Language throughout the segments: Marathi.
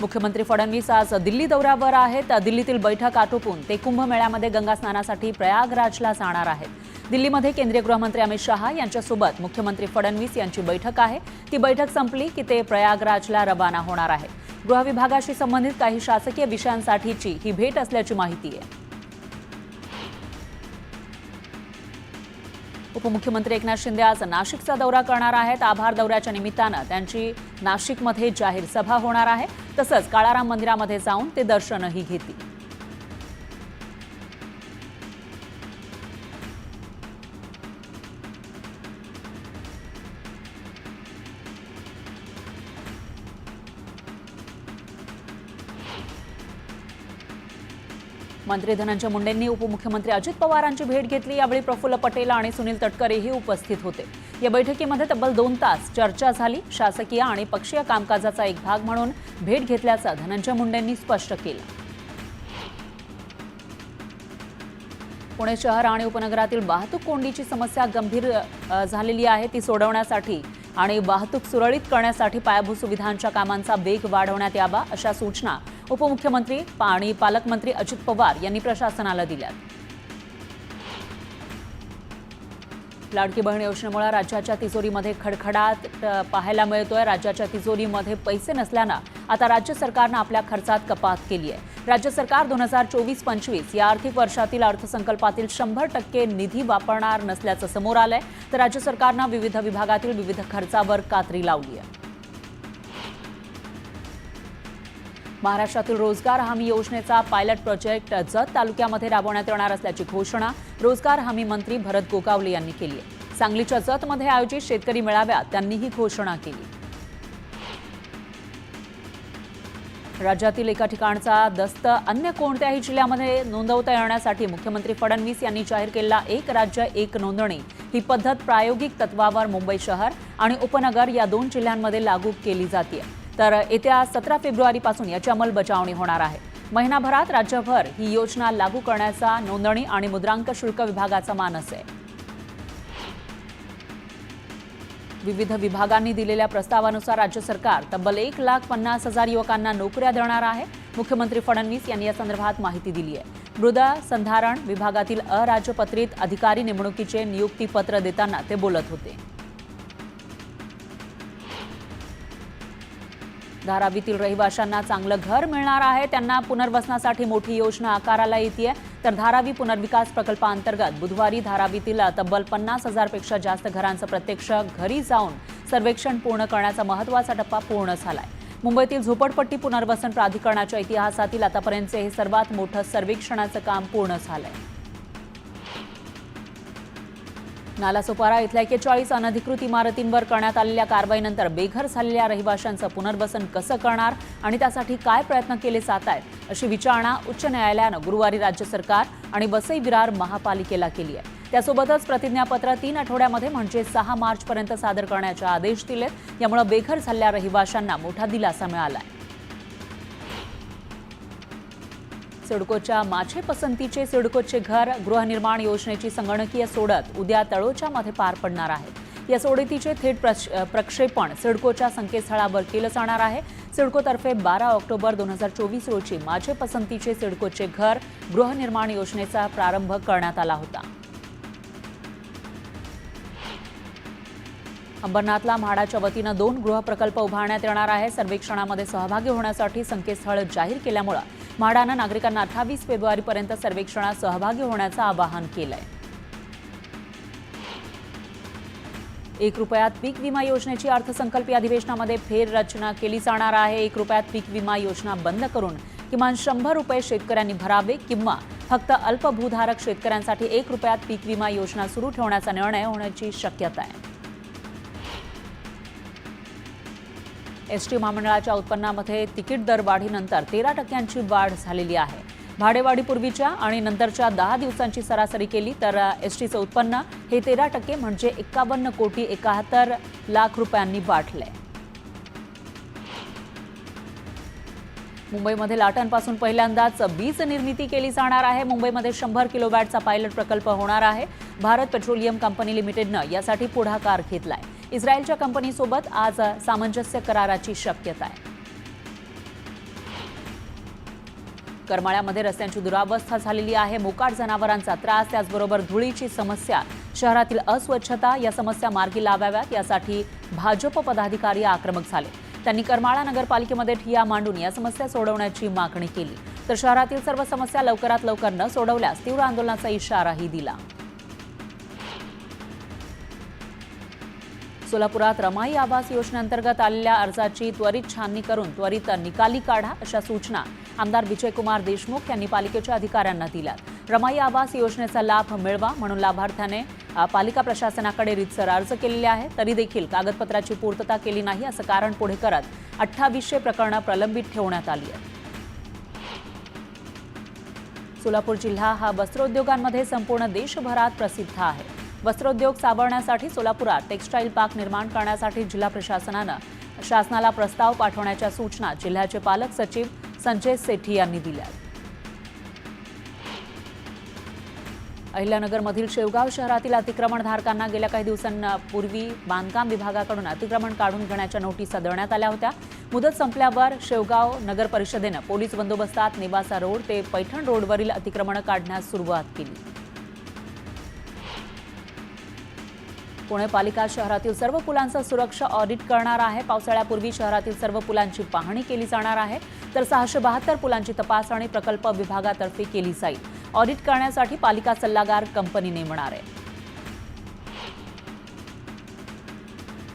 मुख्यमंत्री फडणवीस आज दिल्ली दौऱ्यावर आहेत। दिल्लीतील बैठक आटोपून ते कुंभमेळ्यामध्ये गंगा स्नानासाठी प्रयागराजला जाणार आहेत। दिल्लीमध्ये केंद्रीय गृहमंत्री अमित शहा यांच्यासोबत मुख्यमंत्री फडणवीस यांची बैठक आहे। ती बैठक संपली की ते प्रयागराजला रवाना होणार आहेत। गृह विभागाशी संबंधित काही शासकीय विषयांसाठीची ही भेट असल्याची माहिती आहे। उपमुख्यमंत्री एकनाथ शिंदे आज नाशिकचा दौरा करणार आहेत। आभार दौऱ्याच्या निमित्तानं त्यांची नाशिकमध्ये जाहीर सभा होणार आहे। तसंच काळाराम मंदिरामध्ये जाऊन ते दर्शनही घेतील। मंत्री धनंजय मुंडेंनी उपमुख्यमंत्री अजित पवारांची भेट घेतली। यावेळी प्रफुल्ल पटेल आणि सुनील तटकरेही उपस्थित होते। या बैठकीमध्ये तब्बल 2 तास चर्चा झाली। शासकीय आणि पक्षीय कामकाजाचा एक भाग म्हणून भेट घेतल्याचं धनंजय मुंडेंनी स्पष्ट केलं। पुणे शहर आणि उपनगरातील वाहतूक कोंडीची समस्या गंभीर झालेली आहे। ती सोडवण्यासाठी आणि वाहतूक सुरळीत करण्यासाठी पायाभूत सुविधांच्या कामांचा वेग वाढवण्यात यावा अशा सूचना उपमुख्यमंत्री आणि पालकमंत्री अजित पवार यांनी प्रशासनाला दिल्या। लाडकी बहीण योजनेमुळे राज्याच्या तिजोरीमध्ये खडखडाट पाहायला मिळतोय। राज्याच्या तिजोरीमध्ये पैसे नसल्यानं आता राज्य सरकारनं आपल्या खर्चात कपात केली आहे। राज्य सरकार 2024-25 या आर्थिक वर्षातील अर्थसंकल्पातील 100% निधी वापरणार नसल्याचं समोर आलंय। तर राज्य सरकारनं विविध विभागातील विविध खर्चावर कात्री लावली आहे। महाराष्ट्रातील रोजगार हमी योजनेचा पायलट प्रोजेक्ट जत तालुक्यामध्ये राबवण्यात येणार असल्याची घोषणा रोजगार हमी मंत्री भरत गोगावले यांनी केली आहे। सांगलीच्या जतमध्ये आयोजित शेतकरी मेळाव्यात त्यांनी ही घोषणा केली। राज्यातील एका ठिकाणचा दस्त अन्य कोणत्याही जिल्ह्यामध्ये नोंदवता येण्यासाठी मुख्यमंत्री फडणवीस यांनी जाहीर केलेला एक राज्य एक नोंदणी ही पद्धत प्रायोगिक तत्वावर मुंबई शहर आणि उपनगर या 2 जिल्ह्यांमध्ये लागू केली जाते। तर येत्या 17 फेब्रुवारीपासून याची अंमलबजावणी होणार आहे। महिनाभरात राज्यभर ही योजना लागू करण्याचा नोंदणी आणि मुद्रांक शुल्क विभागाचा मानस आहे। विविध विभागांनी दिलेल्या प्रस्तावानुसार राज्य सरकार तब्बल 1,50,000 युवकांना नोकऱ्या देणार आहे। मुख्यमंत्री फडणवीस यांनी या संदर्भात माहिती दिली आहे। मृदा संधारण विभागातील अराजपत्रित अधिकारी नेमणुकीचे नियुक्तीपत्र देताना ते बोलत होते। धारावीतील रहिवाशांना चांगलं घर मिळणार आहे। त्यांना पुनर्वसनासाठी मोठी योजना आकाराला येते। तर धारावी पुनर्विकास प्रकल्पाअंतर्गत बुधवारी धारावीतील तब्बल 50,000 पेक्षा जास्त घरांचं प्रत्यक्ष घरी जाऊन सर्वेक्षण पूर्ण करण्याचा महत्त्वाचा टप्पा पूर्ण झालाय। मुंबईतील झोपडपट्टी पुनर्वसन प्राधिकरणाच्या इतिहासातील आतापर्यंतचे हे सर्वात मोठं सर्वेक्षणाचं काम पूर्ण झालंय। नालासोपारा इथल्या 41 अनधिकृत इमारतींवर करण्यात आलेल्या कारवाईनंतर बेघर झालेल्या रहिवाशांचं पुनर्वसन कसं करणार आणि त्यासाठी काय प्रयत्न केले जात आहेत अशी विचारणा उच्च न्यायालयानं गुरुवारी राज्य सरकार आणि वसई विरार महापालिकेला केली आहे। त्यासोबतच प्रतिज्ञापत्र 3 आठवड्यामध्ये म्हणजे 6 मार्चपर्यंत सादर करण्याचे आदेश दिलेत। यामुळे बेघर झालेल्या रहिवाशांना मोठा दिलासा मिळाला आहे। सिडकोच्या माझे पसंतीचे सिडकोचे घर गृहनिर्माण योजनेची संगणकीय सोडत उद्या तळोजामध्ये पार पडणार आहे। या सोडतीचे थेट प्रक्षेपण सिडकोच्या संकेतस्थळावर केलं जाणार आहे। सिडकोतर्फे 12 ऑक्टोबर 2024 रोजी माझे पसंतीचे सिडकोचे घर गृहनिर्माण योजनेचा प्रारंभ करण्यात आला होता। अंबरनाथला म्हाडाच्या वतीनं 2 गृहप्रकल्प उभारण्यात येणार आहे। सर्वेक्षणामध्ये सहभागी होण्यासाठी संकेतस्थळ जाहीर केल्यामुळे म्हाडानं नागरिकांना 28 फेब्रुवारीपर्यंत सर्वेक्षणात सहभागी होण्याचं आवाहन केलंय। 1 रुपयात पीक विमा योजनेची अर्थसंकल्पीय अधिवेशनामध्ये फेररचना केली जाणार आहे। 1 रुपयात पीक विमा योजना बंद करून किमान 100 रुपये शेतकऱ्यांनी भरावे किंवा फक्त अल्पभूधारक शेतकऱ्यांसाठी 1 रुपयात पीक विमा योजना सुरू ठेवण्याचा निर्णय होण्याची शक्यता आहे। एसटी महामंडळाच्या उत्पन्नामध्ये तिकीट दरवाढीनंतर 13% वाढ झालेली आहे। भाडेवाढीपूर्वीच्या आणि नंतरच्या 10 दिवसांची सरासरी केली तर एसटीचं उत्पन्न हे 13% म्हणजे 51,71,00,000 रुपयांनी वाढलंय। मुंबईमध्ये लाटांपासून पहिल्यांदाच वीज निर्मिती केली जाणार आहे। मुंबईमध्ये 100 किलोवॅटचा पायलट प्रकल्प होणार आहे। भारत पेट्रोलियम कंपनी लिमिटेडनं यासाठी पुढाकार घेतलाय। इस्रायलच्या कंपनीसोबत आज सामंजस्य कराराची शक्यता आहे। करमाळ्यामध्ये रस्त्यांची दुरावस्था झालेली आहे. मोकाट जनावरांचा त्रास, त्याचबरोबर धुळीची समस्या, शहरातील अस्वच्छता या समस्या मार्गी लावाव्यात यासाठी भाजप पदाधिकारी आक्रमक झाले. त्यांनी करमाळा नगरपालिकेमध्ये ठिय्या मांडून या समस्या सोडवण्याची मागणी केली. तर शहरातील सर्व समस्या लवकरात लवकर न सोडवल्यास तीव्र आंदोलनाचा इशाराही दिला. सोलापुरात रमाई आवास योजनेअंतर्गत आलेल्या अर्जाची त्वरित छाननी करून त्वरित निकाली काढा अशा सूचना आमदार विजयकुमार देशमुख यांनी पालिकेच्या अधिकाऱ्यांना दिल्या. रमाई आवास योजनेचा लाभ मिळवा म्हणून लाभार्थ्याने पालिका प्रशासनाकडे रीतसर अर्ज केलेले आहे, तरी देखील कागदपत्राची पूर्तता केली नाही असं कारण पुढे करत 2800 प्रकरणं प्रलंबित ठेवण्यात आली आहेत. सोलापूर जिल्हा हा वस्त्रोद्योगांमध्ये संपूर्ण देशभरात प्रसिद्ध आहे. वस्त्रोद्योग सावरण्यासाठी सोलापुरात टेक्स्टाईल पार्क निर्माण करण्यासाठी जिल्हा प्रशासनानं शासनाला प्रस्ताव पाठवण्याच्या सूचना जिल्ह्याचे पालक सचिव संजय सेठी यांनी दिल्या. अहिल्यानगरमधील शेवगाव शहरातील अतिक्रमणधारकांना गेल्या काही दिवसांपूर्वी बांधकाम विभागाकडून अतिक्रमण काढून घेण्याच्या नोटिसा देण्यात आल्या होत्या. मुदत संपल्यावर शेवगाव नगर परिषदेनं पोलीस बंदोबस्तात नेवासा रोड ते पैठण रोडवरील अतिक्रमण काढण्यास सुरुवात केली. पुणे पालिका शहरातील सर्व पुलांचं सुरक्षा ऑडिट करणार आहे. पावसाळ्यापूर्वी शहरातील सर्व पुलांची पाहणी केली जाणार आहे. तर 672 पुलांची तपासणी प्रकल्प विभागातर्फे केली जाईल. ऑडिट करण्यासाठी पालिका सल्लागार कंपनी नेमणार आहे.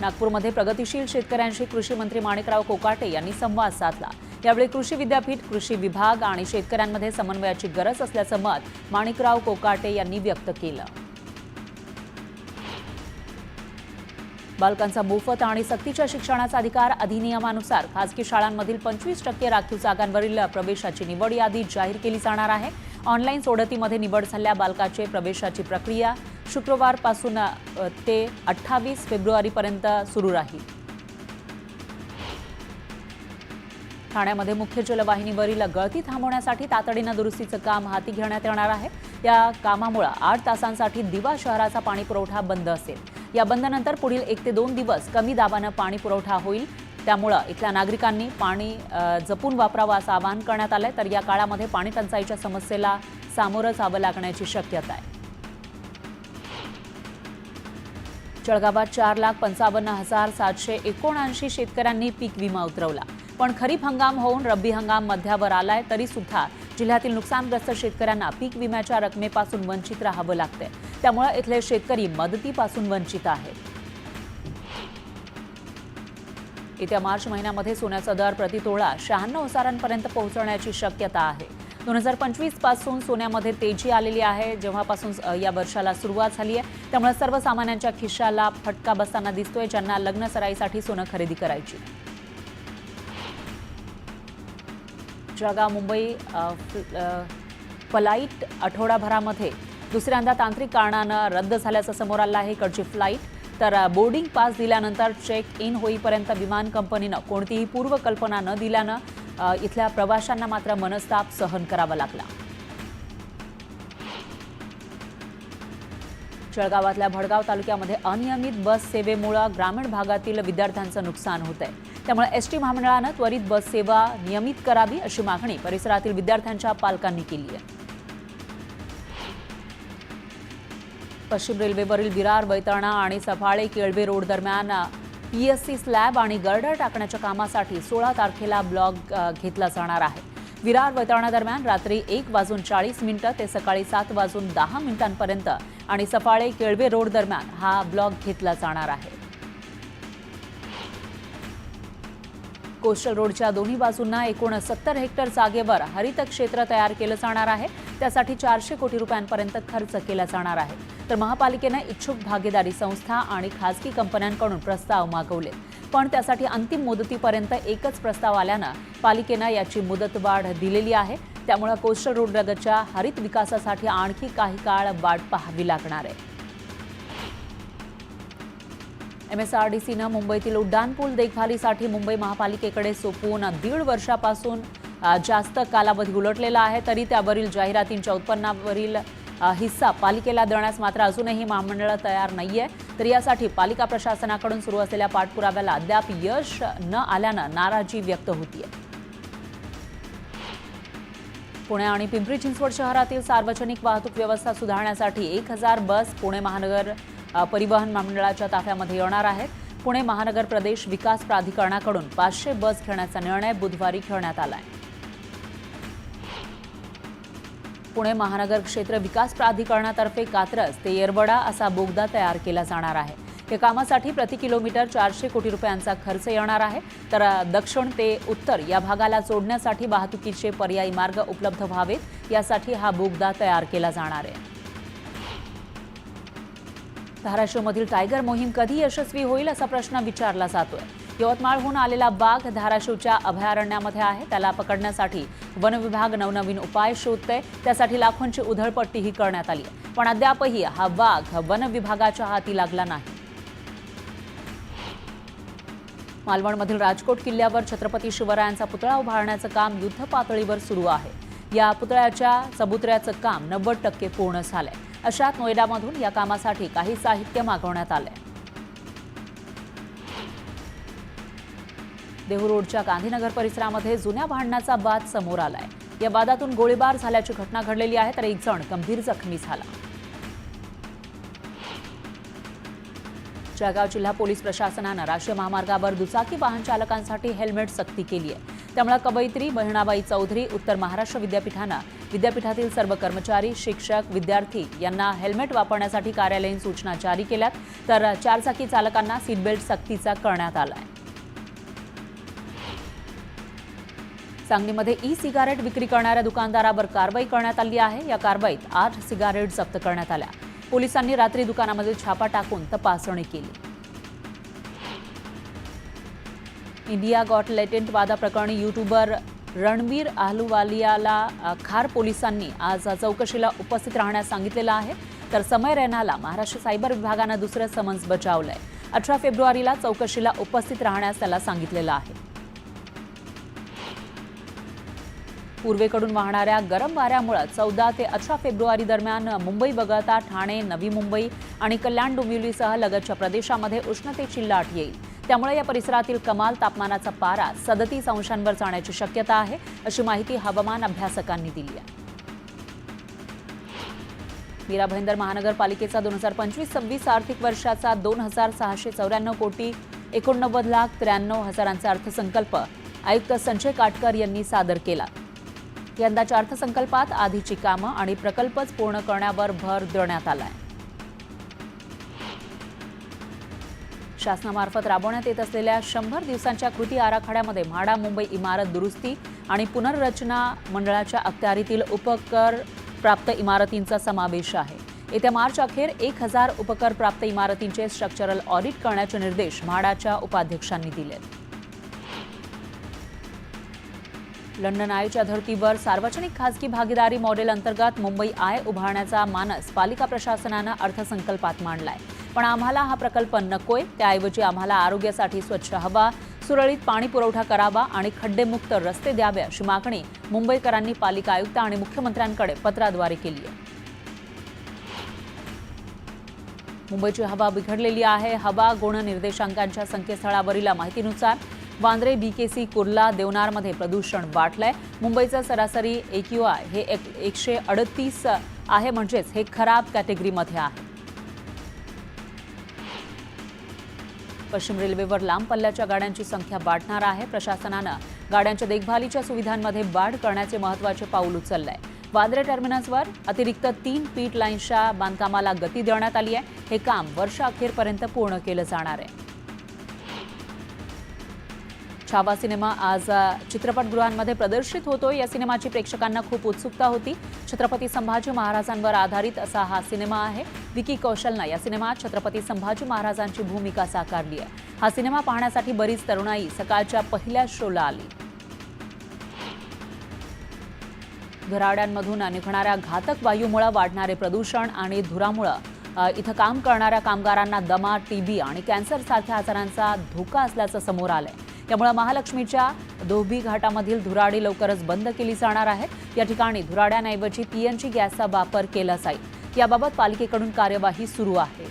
नागपूरमध्ये प्रगतिशील शेतकऱ्यांशी कृषी मंत्री माणिकराव कोकाटे यांनी संवाद साधला. यावेळी कृषी विद्यापीठ, कृषी विभाग आणि शेतकऱ्यांमध्ये समन्वयाची गरज असल्याचं मत माणिकराव कोकाटे यांनी व्यक्त केलं. बालकांचा मोफत आणि सक्तीच्या शिक्षणाचा अधिकार अधिनियमानुसार खासगी शाळांमधील 25% राखीव जागांवरील प्रवेशाची निवड यादी जाहीर केली जाणार आहे. ऑनलाईन सोडतीमध्ये निवड झालेल्या बालकाचे प्रवेशाची प्रक्रिया शुक्रवारपासून ते 28 फेब्रुवारीपर्यंत सुरू राहील. ठाण्यामध्ये मुख्य जलवाहिनीवरील गळती थांबवण्यासाठी तातडीनं दुरुस्तीचं काम हाती घेण्यात येणार आहे. या कामामुळे 8 तासांसाठी दिवा शहराचा पाणी पुरवठा बंद असेल. या बंदनंतर पुढील 1 ते 2 दिवस कमी दाबानं पाणी पुरवठा होईल. त्यामुळे इथल्या नागरिकांनी पाणी जपून वापरावं असं आवाहन करण्यात आलंय. तर या काळामध्ये पाणी टंचाईच्या समस्येला सामोरं जावं लागण्याची शक्यता आहे. जळगावात 4,55,779 शेतकऱ्यांनी पीक विमा उतरवला. पण खरीप हंगाम होऊन रब्बी हंगाम मध्यावर आलाय तरी सुद्धा जिल्ह्यातील नुकसानग्रस्त शेतकऱ्यांना पीक विम्याच्या रकमेपासून वंचित राहावं लागतंय. त्यामुळे इथले शेतकरी मदतीपासून वंचित आहेत. येत्या मार्च महिन्यामध्ये सोन्याचा दर प्रतितोळा 96 हजारांपर्यंत पोहोचण्याची शक्यता आहे. 2025 पासून सोन्यामध्ये तेजी आलेली आहे. जेव्हापासून या वर्षाला सुरुवात झाली आहे त्यामुळे सर्वसामान्यांच्या खिशाला फटका बसताना दिसतोय ज्यांना लग्न सराईसाठी सोनं खरेदी करायची. जळगाव मुंबई फ्लाईट आठवडाभरामध्ये दुसऱ्यांदा तांत्रिक कारणानं रद्द झाल्याचं समोर आलं आहे. इकडची फ्लाईट तर बोर्डिंग पास दिल्यानंतर चेक इन होईपर्यंत विमान कंपनीनं कोणतीही पूर्वकल्पना न दिल्यानं इथल्या प्रवाशांना मात्र मनस्ताप सहन करावा लागला. जळगावातल्या भडगाव तालुक्यामध्ये अनियमित बस सेवेमुळे ग्रामीण भागातील विद्यार्थ्यांचं नुकसान होत आहे. त्यामुळे एसटी महामंडळानं त्वरित बस सेवा नियमित करावी अशी मागणी परिसरातील विद्यार्थ्यांच्या पालकांनी केली आहे. पश्चिम रेल्वेवरील विरार वैतरणा आणि सफाळे केळवे रोड दरम्यान पीएससी स्लॅब आणि गर्डर टाकण्याच्या कामासाठी 16 तारखेला ब्लॉक घेतला जाणार आहे. विरार वैतरणा दरम्यान रात्री 1:40 ते सकाळी 7:10 आणि सफाळे केळवे रोड दरम्यान हा ब्लॉक घेतला जाणार आहे. कोस्टल रोडच्या दोन्ही बाजूंना एकूण 70 हेक्टर जागेवर हरित क्षेत्र तयार केलं जाणार आहे. त्यासाठी 400 कोटी रुपयांपर्यंत खर्च केला जाणार आहे. तर महापालिकेने इच्छुक भागीदारी संस्था आणि खासगी कंपन्यांकडून प्रस्ताव मागवले. पण त्यासाठी अंतिम मुदतीपर्यंत एकच प्रस्ताव आल्यानं पालिकेनं याची मुदतवाढ दिलेली आहे. त्यामुळे कोस्टल रोडलगतच्या हरित विकासासाठी आणखी काही काळ वाट पाहावी लागणार आहे. MSRDCनं मुंबईतील उड्डाणपूल देखभालीसाठी मुंबई महापालिकेकडे सोपवून 1.5 वर्षापासून जास्त कालावधी उलटलेला आहे. तरी त्यावरील जाहिरातींच्या उत्पन्नावरील हिस्सा पालिकेला देण्यास मात्र अजूनही महामंडळ तयार नाहीये. तर यासाठी पालिका प्रशासनाकडून सुरू असलेल्या पाठपुराव्याला अद्याप यश न आल्यानं नाराजी व्यक्त होतीये. पुणे आणि पिंपरी चिंचवड शहरातील सार्वजनिक वाहतूक व्यवस्था सुधारण्यासाठी 1000 बस पुणे महानगर परिवहन मंडळाच्या ताफ्यामध्ये येणार आहेत. पुणे महानगर प्रदेश विकास प्राधिकरणाकडून 500 बस घेण्याचा निर्णय बुधवारी घेण्यात आला आहे. पुणे महानगर क्षेत्र विकास प्राधिकरणातर्फे कात्रज ते येरवडा असा बोगदा तयार केला जाणार आहे. या कामासाठी प्रति किलोमीटर 400 कोटी रुपयांचा खर्च येणार आहे. तर दक्षिण ते उत्तर या भागाला जोडण्यासाठी वाहतुकीचे पर्यायी मार्ग उपलब्ध व्हावेत यासाठी हा बोगदा तयार केला जाणार आहे. धाराशिवमधील टायगर मोहीम कधी यशस्वी होईल असा प्रश्न विचारला जातोय. यवतमाळहून आलेला वाघ धाराशिवच्या अभयारण्यामध्ये आहे. त्याला पकडण्यासाठी वन विभाग नवनवीन उपाय शोधतंय. त्यासाठी लाखोंची उधळपट्टीही करण्यात आली आहे. पण अद्यापही हा वाघ वन विभागाच्या हाती लागला नाही. मालवणमधील राजकोट किल्ल्यावर छत्रपती शिवरायांचा पुतळा उभारण्याचं काम युद्ध पातळीवर सुरू आहे. या पुतळ्याच्या चबुतऱ्याचं काम 90% पूर्ण झालंय. अशात नोएडामधून या कामासाठी काही साहित्य मागवण्यात आलंय. देहू रोडच्या गांधीनगर परिसरामध्ये जुन्या भांडणाचा वाद समोर आलाय. या वादातून गोळीबार झाल्याची घटना घडलेली आहे. तर एक जण गंभीर जखमी झाला. जळगाव जिल्हा पोलीस प्रशासनानं राष्ट्रीय महामार्गावर दुचाकी वाहन चालकांसाठी हेल्मेट सक्ती केली आहे. त्यामुळे कवयित्री बहिणाबाई चौधरी उत्तर महाराष्ट्र विद्यापीठानं विद्यापीठातील सर्व कर्मचारी, शिक्षक, विद्यार्थी यांना हेल्मेट वापरण्यासाठी कार्यालयीन सूचना जारी केल्यात. तर चारचाकी चालकांना सीट बेल्ट सक्तीचा करण्यात आलाय. सांगलीमध्ये ई सिगारेट विक्री करणाऱ्या दुकानदारावर कारवाई करण्यात आली आहे. या कारवाईत 8 सिगारेट जप्त करण्यात आल्या. पोलिसांनी रात्री दुकानामध्ये छापा टाकून तपासणी केली. इंडिया गॉट लेटेंट वादाप्रकरणी युट्यूबर रणबीर अहलुवालियाला खार पोलिसांनी आज चौकशीला उपस्थित राहण्यास सांगितलेलं आहे. तर समय रैनाला महाराष्ट्र सायबर विभागानं दुसरं समन्स बजावलंय. 18 फेब्रुवारीला चौकशीला उपस्थित राहण्यास त्याला सांगितलेलं आहे. पूर्वेकडून वाहणाऱ्या गरम वाऱ्यामुळे 14 ते 18 फेब्रुवारी दरम्यान मुंबई वगळता ठाणे, नवी मुंबई आणि कल्याण डोंबिवलीसह लगतच्या प्रदेशामध्ये उष्णतेची लाट येईल. त्यामुळे या परिसरातील कमाल तापमानाचा पारा 37 अंशांवर जाण्याची शक्यता आहे, अशी माहिती हवामान अभ्यासकांनी दिली आहे. मीरा भाईंदर महानगरपालिकेचा 2025-26 आर्थिक वर्षाचा 2694 कोटी 89,93,000 अर्थसंकल्प आयुक्त संजय काटकर यांनी सादर केला. यंदाच्या अर्थसंकल्पात आधीची कामं आणि प्रकल्पच पूर्ण करण्यावर भर देण्यात आलाय. शासनामार्फत राबवण्यात येत असलेल्या 100 दिवसांच्या कृती आराखड्यामध्ये म्हाडा मुंबई इमारत दुरुस्ती आणि पुनर्रचना मंडळाच्या अखत्यारीतील उपकर प्राप्त इमारतींचा समावेश आहे. येत्या मार्च अखेर 1000 उपकर प्राप्त इमारतींचे स्ट्रक्चरल ऑडिट करण्याचे निर्देश म्हाडाच्या उपाध्यक्षांनी दिलेत. लंडन आयच्या धर्तीवर सार्वजनिक खासगी भागीदारी मॉडेल अंतर्गत मुंबई आय उभारण्याचा मानस पालिका प्रशासनानं अर्थसंकल्पात मांडलाय. पण आम्हाला हा प्रकल्प नकोय. त्याऐवजी आम्हाला आरोग्यासाठी स्वच्छ हवा, सुरळीत पाणी पुरवठा करावा आणि खड्डेमुक्त रस्ते द्यावे अशी मागणी मुंबईकरांनी पालिका आयुक्त आणि मुख्यमंत्र्यांकडे पत्राद्वारे केली आहे. मुंबईची हवा बिघडलेली आहे. हवा गुण निर्देशांकांच्या संकेतस्थळावरील माहितीनुसार वांद्रे, BKC, कुर्ला, देवनारमध्ये प्रदूषण वाढलंय. मुंबईचं सरासरी AQI हे 138 आहे, म्हणजेच हे खराब कॅटेगरीमध्ये आहे. पश्चिम रेल्वेवर लांब पल्ल्याच्या गाड्यांची संख्या वाढणार आहे. प्रशासनानं गाड्यांच्या देखभालीच्या सुविधांमध्ये वाढ करण्याचे महत्त्वाचे पाऊल उचललंय. वांद्रे टर्मिनसवर अतिरिक्त 3 पीट लाईन्सच्या बांधकामाला गती देण्यात आली आहे. हे काम वर्षअखेरपर्यंत पूर्ण केलं जाणार आहे. छावा सिनेमा आज चित्रपटगृहांमध्ये प्रदर्शित होतोय. या सिनेमाची प्रेक्षकांना खूप उत्सुकता होती. छत्रपती संभाजी महाराजांवर आधारित असा हा सिनेमा आहे. विकी कौशलनं या सिनेमात छत्रपती संभाजी महाराजांची भूमिका साकारली आहे. हा सिनेमा पाहण्यासाठी बरीच तरुणाई सकाळच्या पहिल्या शोला आली. घराड्यांमधून निघणाऱ्या घातक वायूमुळे वाढणारे प्रदूषण आणि धुरामुळे इथं काम करणाऱ्या कामगारांना दमा, TB आणि कॅन्सरसारख्या आजारांचा धोका असल्याचं समोर आलंय. त्यामुळे महालक्ष्मीच्या धोबी घाटामधील धुराडी लवकरच बंद केली जाणार आहे. या ठिकाणी धुराड्यांऐवजी PNG गॅसचा वापर केला जाईल. याबाबत पालिकेकडून कार्यवाही सुरू आहे.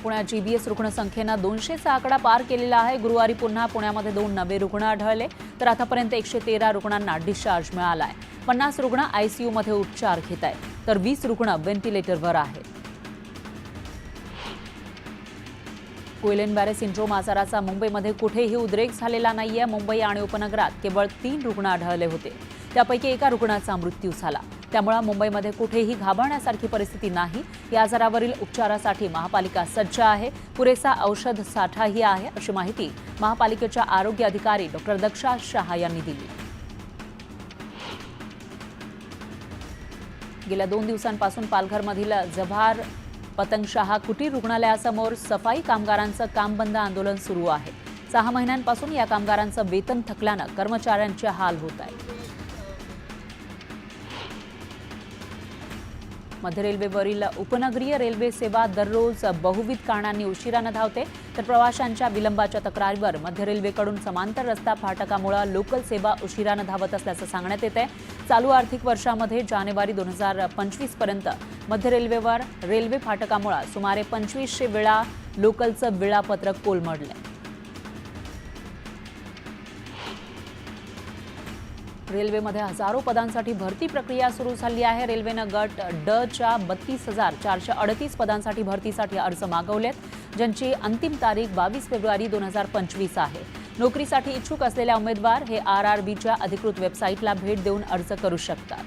पुण्यात जीबीएस रुग्णसंख्येनं 200चा आकडा पार केलेला आहे. गुरुवारी पुन्हा पुण्यामध्ये 2 नवे रुग्ण आढळले, तर आतापर्यंत 113 रुग्णांना डिस्चार्ज मिळाला आहे. 50 रुग्ण आयसीयूमध्ये उपचार घेत आहेत, तर 20 रुग्ण व्हेंटिलेटरवर आहेत. गुइलेन-बॅरे सिंड्रोम आजाराचा मुंबईमध्ये कुठेही उद्रेक झालेला नाहीये. मुंबई आणि उपनगरात केवळ 3 रुग्ण आढळले होते, त्यापैकी एका रुग्णाचा मृत्यू झाला. त्यामुळे मुंबईमध्ये कुठेही घाबरण्यासारखी परिस्थिती नाही. या आजारावरील उपचारासाठी महापालिका सज्ज आहे. पुरेसा औषध साठाही आहे, अशी माहिती महापालिकेच्या आरोग्य अधिकारी डॉ. दक्षा शहा यांनी दिली. गेल्या 2 दिवसांपासून पालघरमधील जव्हार पतंगशाहा कुटीर रुग्णालयासमोर सफाई कामगारांचं काम बंद आंदोलन सुरू आहे. 6 महिन्यांपासून या कामगारांचं वेतन थकल्यानं कर्मचाऱ्यांचे हाल होत आहेत. मध्य रेल्वेवरील उपनगरीय रेल्वे सेवा दररोज बहुविध कारणांनी उशिरानं धावते, तर प्रवाशांच्या विलंबाच्या तक्रारीवर मध्य रेल्वेकडून समांतर रस्ता फाटकामुळे लोकल सेवा उशिरानं धावत असल्याचं सांगण्यात येते. चालू आर्थिक वर्षामध्ये जानेवारी 2025 पर्यंत मध्य रेल्वेवर रेल्वे फाटकामुळे सुमारे 2500 वेळा लोकलचं वेळापत्रक कोलमडलंय. रेल्वेमध्ये हजारो पदांसाठी भरती प्रक्रिया सुरू झाली आहे. रेल्वेनं गट ड च्या 32,438 पदांसाठी भरतीसाठी अर्ज मागवलेत, ज्यांची अंतिम तारीख 22 फेब्रुवारी 2025 आहे. नोकरीसाठी इच्छुक असलेल्या उमेदवार हे RRBच्या अधिकृत वेबसाईटला भेट देऊन अर्ज करू शकतात.